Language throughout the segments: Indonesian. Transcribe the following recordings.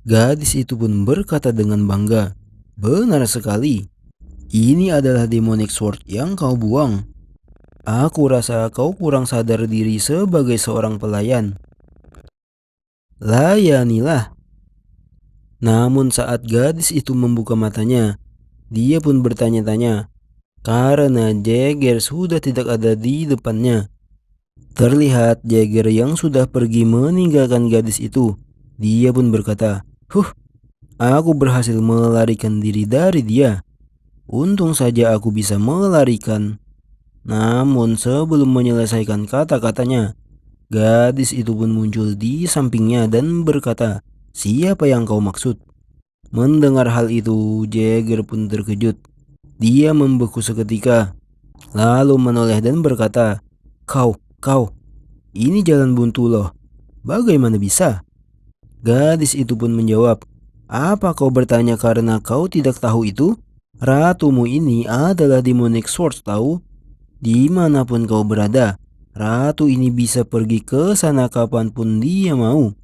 Gadis itu pun berkata dengan bangga, "Benar sekali, ini adalah demonic sword yang kau buang. Aku rasa kau kurang sadar diri sebagai seorang pelayan. Layanilah." Namun saat gadis itu membuka matanya, dia pun bertanya-tanya karena Jagger sudah tidak ada di depannya. Terlihat Jagger yang sudah pergi meninggalkan gadis itu. Dia pun berkata, aku berhasil melarikan diri dari dia. Untung saja aku bisa melarikan." Namun sebelum menyelesaikan kata-katanya, gadis itu pun muncul di sampingnya dan berkata, "Siapa yang kau maksud?" Mendengar hal itu, Jagger pun terkejut. Dia membeku seketika, lalu menoleh dan berkata, kau, ini jalan buntu loh. Bagaimana bisa?" Gadis itu pun menjawab, "Apa kau bertanya karena kau tidak tahu itu? Ratumu ini adalah demonic sword tahu? Dimanapun kau berada, ratu ini bisa pergi ke sana kapanpun dia mau.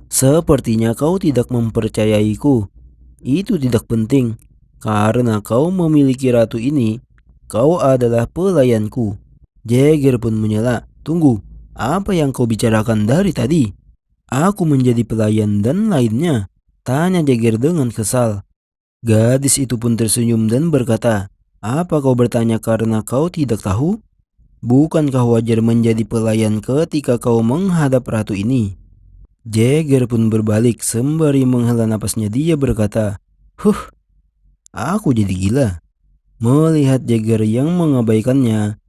Sepertinya kau tidak mempercayaiku. Itu tidak penting, karena kau memiliki ratu ini. Kau adalah pelayanku." Jagger pun menyela, "Tunggu, apa yang kau bicarakan dari tadi? Aku menjadi pelayan dan lainnya?" tanya Jagger dengan kesal. Gadis itu pun tersenyum dan berkata, "Apa kau bertanya karena kau tidak tahu? Bukankah wajar menjadi pelayan ketika kau menghadap ratu ini?" Jagger pun berbalik sembari menghela napasnya. Dia berkata, aku jadi gila." Melihat Jagger yang mengabaikannya,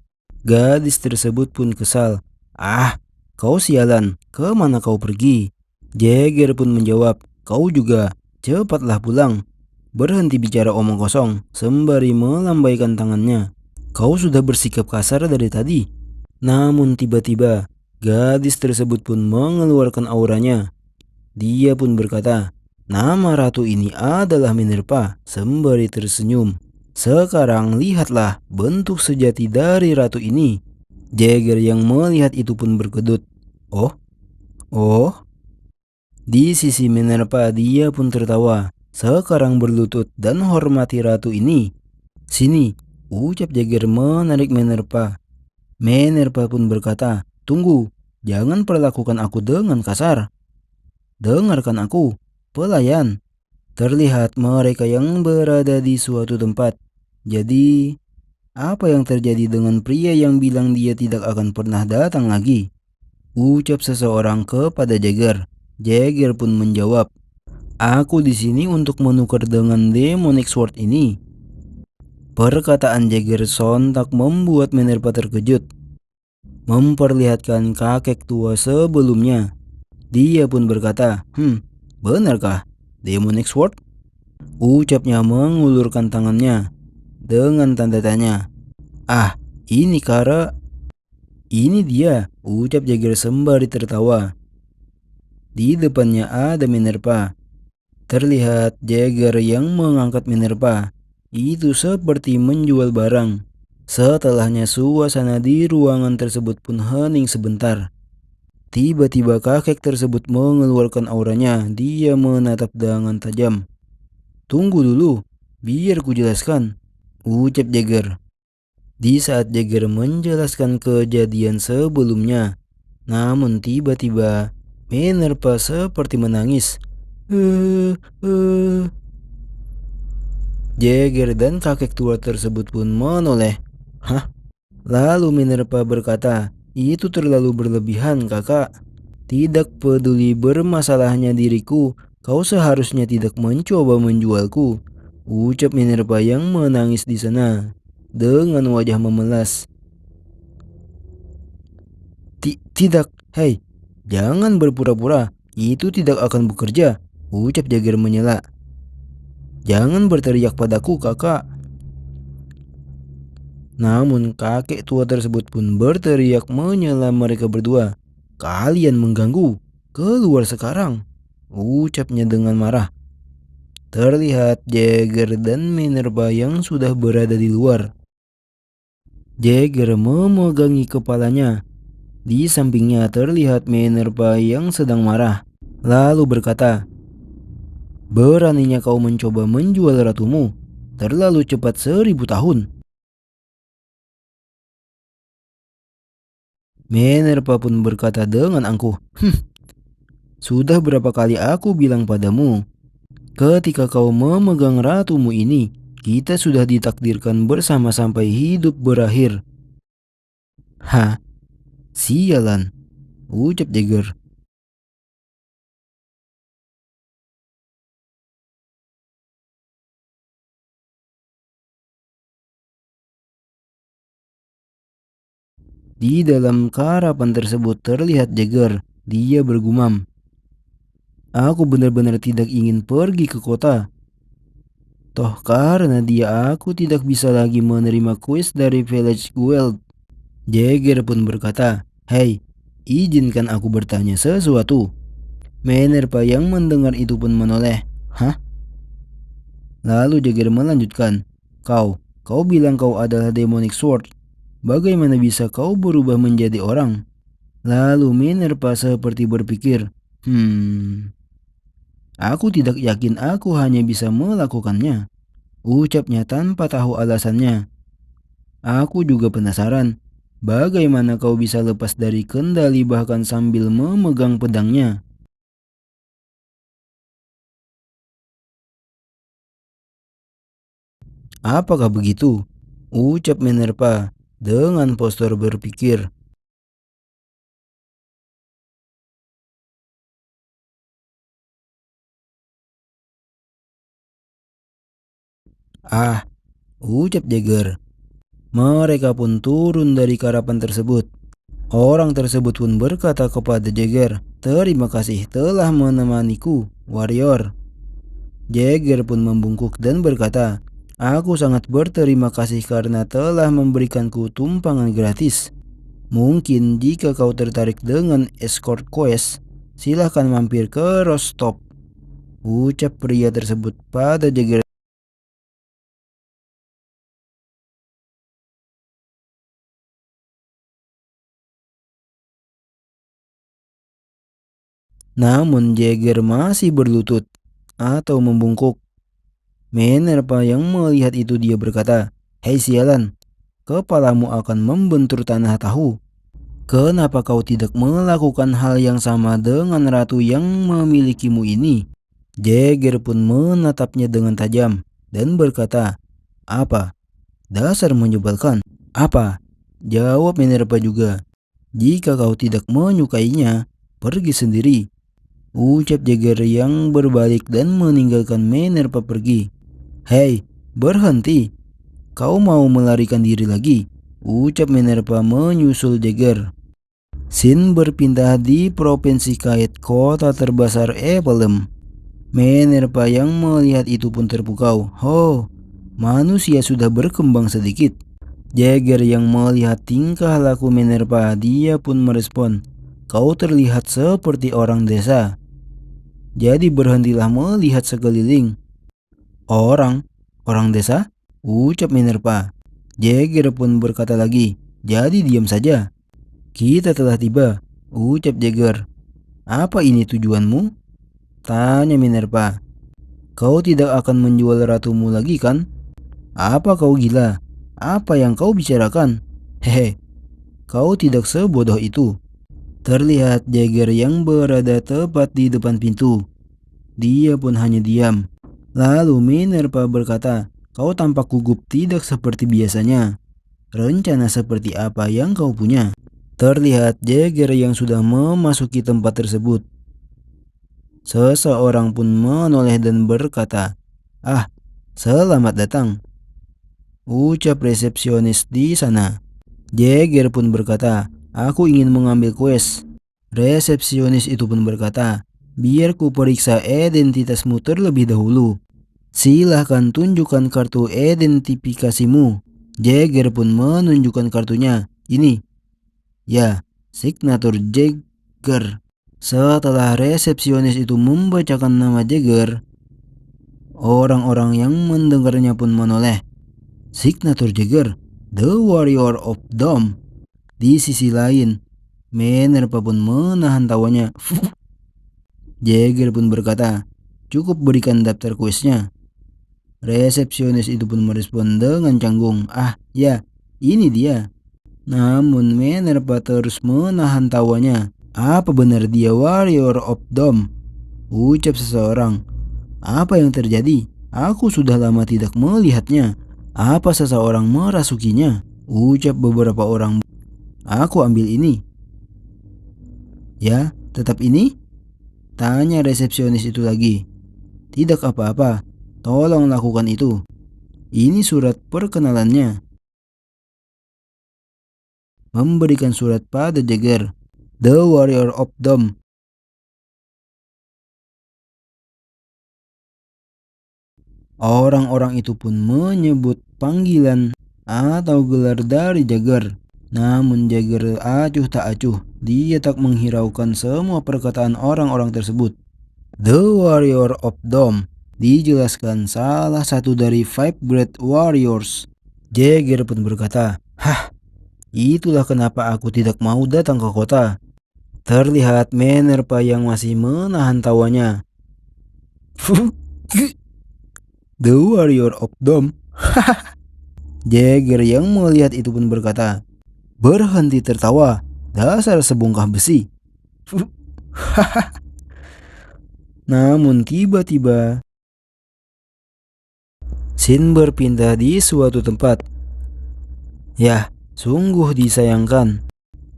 gadis tersebut pun kesal. Kau sialan, kemana kau pergi?" Jagger pun menjawab, "Kau juga, cepatlah pulang. Berhenti bicara omong kosong," sembari melambaikan tangannya. "Kau sudah bersikap kasar dari tadi." Namun tiba-tiba, gadis tersebut pun mengeluarkan auranya. Dia pun berkata, "Nama ratu ini adalah Minerva," sembari tersenyum. "Sekarang lihatlah bentuk sejati dari ratu ini." Jagger yang melihat itu pun berkedut. Oh, oh. Di sisi Minerva dia pun tertawa. "Sekarang berlutut dan hormati ratu ini." "Sini," ucap Jagger menarik Minerva. Minerva pun berkata, "Tunggu, jangan perlakukan aku dengan kasar. Dengarkan aku, pelayan." Terlihat mereka yang berada di suatu tempat. Jadi, apa yang terjadi dengan pria yang bilang dia tidak akan pernah datang lagi? Ucap seseorang kepada Jagger. Jagger pun menjawab, "Aku di sini untuk menukar dengan demonic sword ini." Perkataan Jagger sontak membuat Minerva terkejut, memperlihatkan kakek tua sebelumnya. Dia pun berkata, benarkah demonic sword?" Ucapnya mengulurkan tangannya dengan tanda tanya. Ini ini dia," ucap Jagger sembari tertawa. Di depannya ada Minerva. Terlihat Jagger yang mengangkat Minerva. Itu seperti menjual barang. Setelahnya suasana di ruangan tersebut pun hening sebentar. Tiba-tiba kakek tersebut mengeluarkan auranya. Dia menatap dengan tajam. "Tunggu dulu, biar ku jelaskan," ucap Jagger. Di saat Jagger menjelaskan kejadian sebelumnya, namun tiba-tiba Minerva seperti menangis. Jagger dan kakek tua tersebut pun menoleh. Lalu Minerva berkata, "Itu terlalu berlebihan, kakak. Tidak peduli bermasalahnya diriku, kau seharusnya tidak mencoba menjualku," ucap Minerva yang menangis di sana dengan wajah memelas. Tidak, hei, jangan berpura-pura, itu tidak akan bekerja," ucap Jagger menyela. "Jangan berteriak padaku, kakak." Namun kakek tua tersebut pun berteriak menyela mereka berdua. "Kalian mengganggu, keluar sekarang," ucapnya dengan marah. Terlihat Jagger dan Minerva yang sudah berada di luar. Jagger memegangi kepalanya. Di sampingnya terlihat Minerva yang sedang marah, lalu berkata, Beraninya kau mencoba menjual ratumu. Terlalu cepat 1000 tahun. Minerva pun berkata dengan angkuh, sudah berapa kali aku bilang padamu, ketika kau memegang ratumu ini, kita sudah ditakdirkan bersama sampai hidup berakhir. Hah, sialan, ucap Jagger. Di dalam karapan tersebut terlihat Jagger. Dia bergumam, aku benar-benar tidak ingin pergi ke kota. Toh karena dia aku tidak bisa lagi menerima kuis dari Village Guild. Jagger pun berkata, hei, izinkan aku bertanya sesuatu. Minerva yang mendengar itu pun menoleh. Hah? Lalu Jagger melanjutkan, kau bilang kau adalah Demonic Sword. Bagaimana bisa kau berubah menjadi orang? Lalu Minerva seperti berpikir, aku tidak yakin aku hanya bisa melakukannya. Ucapnya tanpa tahu alasannya. Aku juga penasaran, bagaimana kau bisa lepas dari kendali bahkan sambil memegang pedangnya? Apakah begitu? Ucap Minerva dengan postur berpikir. Ah, ucap Jagger. Mereka pun turun dari karapan tersebut. Orang tersebut pun berkata kepada Jagger, terima kasih telah menemaniku, warrior. Jagger pun membungkuk dan berkata, aku sangat berterima kasih karena telah memberikanku tumpangan gratis. Mungkin jika kau tertarik dengan escort quest, silahkan mampir ke Rostov. Ucap pria tersebut pada Jagger. Namun Jagger masih berlutut atau membungkuk. Minerva yang melihat itu dia berkata, hei sialan, kepalamu akan membentur tanah tahu. Kenapa kau tidak melakukan hal yang sama dengan ratu yang memilikimu ini? Jagger pun menatapnya dengan tajam dan berkata, apa? Dasar menyebalkan. Apa? Jawab Minerva juga. Jika kau tidak menyukainya, pergi sendiri. Ucap Jagger yang berbalik dan meninggalkan Minerva pergi. Hei, berhenti. Kau mau melarikan diri lagi? Ucap Minerva menyusul Jagger. Scene berpindah di provinsi Kait, kota terbesar Ephelem. Minerva yang melihat itu pun terpukau. Oh, manusia sudah berkembang sedikit. Jagger yang melihat tingkah laku Minerva, dia pun merespon, kau terlihat seperti orang desa. Jadi berhentilah melihat sekeliling. Orang desa? Ucap Minerva. Jagger pun berkata lagi, jadi diam saja. Kita telah tiba, ucap Jagger. Apa ini tujuanmu? Tanya Minerva. Kau tidak akan menjual ratumu lagi kan? Apa kau gila? Apa yang kau bicarakan? Hehe, kau tidak sebodoh itu. Terlihat Jagger yang berada tepat di depan pintu. Dia pun hanya diam. Lalu Minerva berkata, kau tampak gugup tidak seperti biasanya. Rencana seperti apa yang kau punya? Terlihat Jagger yang sudah memasuki tempat tersebut. Seseorang pun menoleh dan berkata, ah, selamat datang. Ucap resepsionis di sana. Jagger pun berkata, aku ingin mengambil quest. Resepsionis itu pun berkata, biar ku periksa identitasmu terlebih dahulu. Silahkan tunjukkan kartu identifikasimu. Jagger pun menunjukkan kartunya. Ini. Ya, signatur Jagger. Setelah resepsionis itu membacakan nama Jagger, orang-orang yang mendengarnya pun menoleh. Signatur Jagger, The Warrior of Dome. Di sisi lain, Minerva pun menahan tawanya. Jagger pun berkata, Cukup berikan daftar kuisnya. Resepsionis itu pun merespon dengan canggung. Ah, ya, ini dia. Namun Minerva terus menahan tawanya. Apa benar dia Warrior of Dome? Ucap seseorang. Apa yang terjadi? Aku sudah lama tidak melihatnya. Apa seseorang merasukinya? Ucap beberapa orang. Aku ambil ini. Ya, tetap ini? Tanya resepsionis itu lagi. Tidak apa-apa. Tolong lakukan itu. Ini surat perkenalannya. Memberikan surat pada Jagger, The Warrior of Dome. Orang-orang itu pun menyebut panggilan atau gelar dari Jagger. Namun Jagger acuh tak acuh. Dia tak menghiraukan semua perkataan orang-orang tersebut. The Warrior of Dome dijelaskan salah satu dari Five Great Warriors. Jagger pun berkata, "Hah, itulah kenapa aku tidak mau datang ke kota." Terlihat Minerva yang masih menahan tawanya. The Warrior of Dome. Jagger yang melihat itu pun berkata, "Berhenti tertawa, dasar sebongkah besi." Namun tiba-tiba scene berpindah di suatu tempat. Yah, sungguh disayangkan.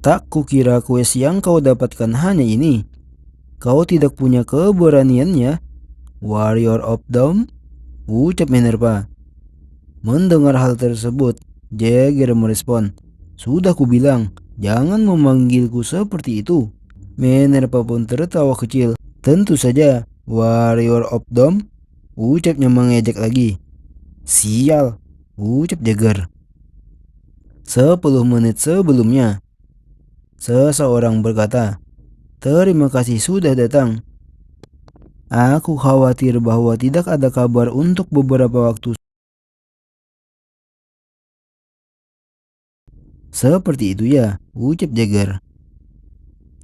Tak kukira kuis yang kau dapatkan hanya ini. Kau tidak punya keberaniannya, Warrior of Dome, ucap Minerva. Mendengar hal tersebut, Jagger merespon, "Sudah kubilang, jangan memanggilku seperti itu." Minerva pun tertawa kecil. "Tentu saja, Warrior of Dome," ucapnya mengejek lagi. "Sial," ucap Jagger. 10 menit sebelumnya, seseorang berkata, "Terima kasih sudah datang. Aku khawatir bahwa tidak ada kabar untuk beberapa waktu." "Seperti itu ya," ucap Jagger.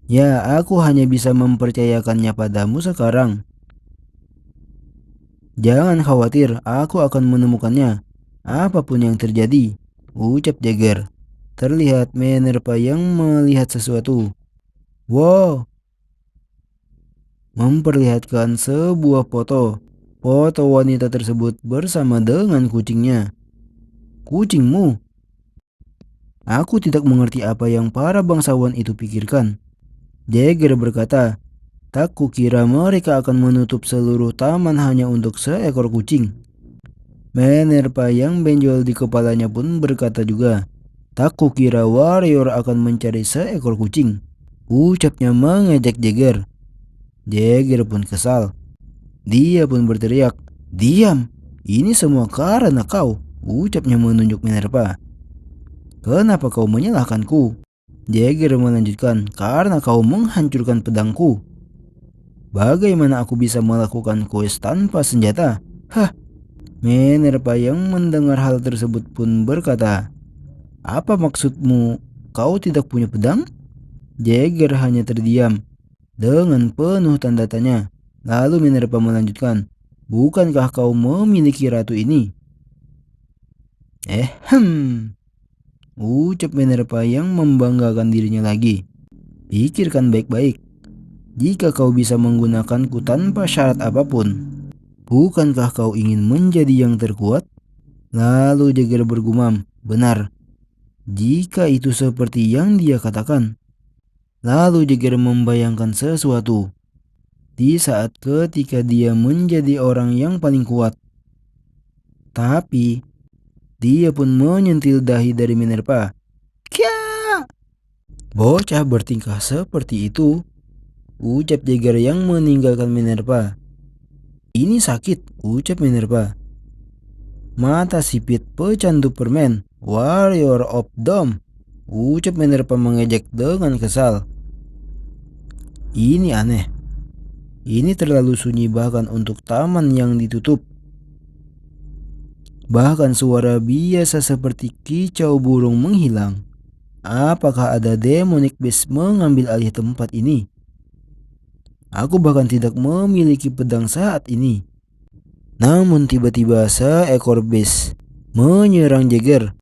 "Ya, aku hanya bisa mempercayakannya padamu sekarang. Jangan khawatir, aku akan menemukannya. Apapun yang terjadi," ucap Jagger. Terlihat Minerva yang melihat sesuatu. Wow, memperlihatkan sebuah foto. Foto wanita tersebut bersama dengan kucingnya. "Kucingmu?" Aku tidak mengerti apa yang para bangsawan itu pikirkan. Jagger berkata, "Tak kukira mereka akan menutup seluruh taman hanya untuk seekor kucing." Minerva yang benjol di kepalanya pun berkata juga, "Tak kukira warrior akan mencari seekor kucing." Ucapnya mengejek Jagger. Jagger pun kesal. Dia pun berteriak, "Diam! Ini semua karena kau," ucapnya menunjuk Minerva. "Kenapa kau menyalahkanku?" Jagger melanjutkan, "Karena kau menghancurkan pedangku." "Bagaimana aku bisa melakukan kuis tanpa senjata?" Hah. Minerva yang mendengar hal tersebut pun berkata, "Apa maksudmu? Kau tidak punya pedang?" Jagger hanya terdiam dengan penuh tanda tanya. Lalu Minerva melanjutkan, "Bukankah kau memiliki ratu ini?" Ucap Minerva yang membanggakan dirinya lagi. "Pikirkan baik-baik. Jika kau bisa menggunakanku tanpa syarat apapun, bukankah kau ingin menjadi yang terkuat?" Lalu Jagger bergumam, "Benar, jika itu seperti yang dia katakan." Lalu Jagger membayangkan sesuatu. Di saat ketika dia menjadi orang yang paling kuat. Tapi dia pun menyentil dahi dari Minerva. "Kya! Bocah bertingkah seperti itu," ucap Jagger yang meninggalkan Minerva. "Ini sakit," ucap Minerva. "Mata sipit pecandu permen, Warrior of Dome," ucap Minerva mengejek dengan kesal. "Ini aneh. Ini terlalu sunyi bahkan untuk taman yang ditutup. Bahkan suara biasa seperti kicau burung menghilang. Apakah ada demonic beast mengambil alih tempat ini? Aku bahkan tidak memiliki pedang saat ini. Namun tiba-tiba seekor beast menyerang Jagger.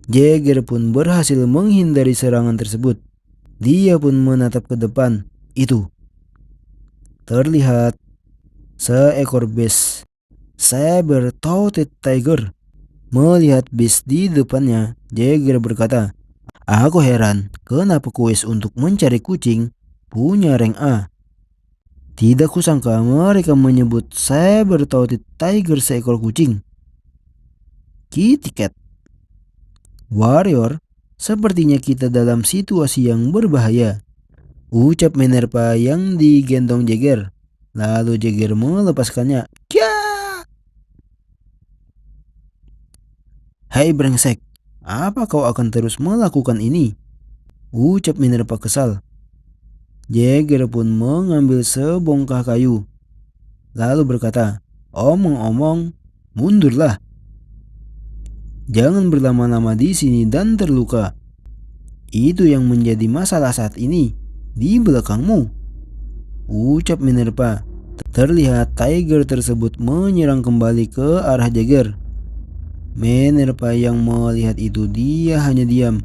Jagger pun berhasil menghindari serangan tersebut. Dia pun menatap ke depan. Itu terlihat seekor beast saber-toothed tiger. Melihat beast di depannya, Jagger berkata, "Aku heran kenapa kuis untuk mencari kucing punya rank A. Tidak kusangka mereka menyebut saber-toothed tiger seekor kucing. Kitty cat. Warrior, sepertinya kita dalam situasi yang berbahaya," ucap Minerva yang digendong Jagger. Lalu Jagger melepaskannya. Kya! "Hai brengsek, apa kau akan terus melakukan ini?" ucap Minerva kesal. Jagger pun mengambil sebongkah kayu, lalu berkata, "Omong-omong, mundurlah. Jangan berlama-lama di sini dan terluka. Itu yang menjadi masalah saat ini, di belakangmu," ucap Minerva. Terlihat tiger tersebut menyerang kembali ke arah Jagger. Minerva yang melihat itu dia hanya diam.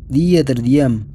Dia terdiam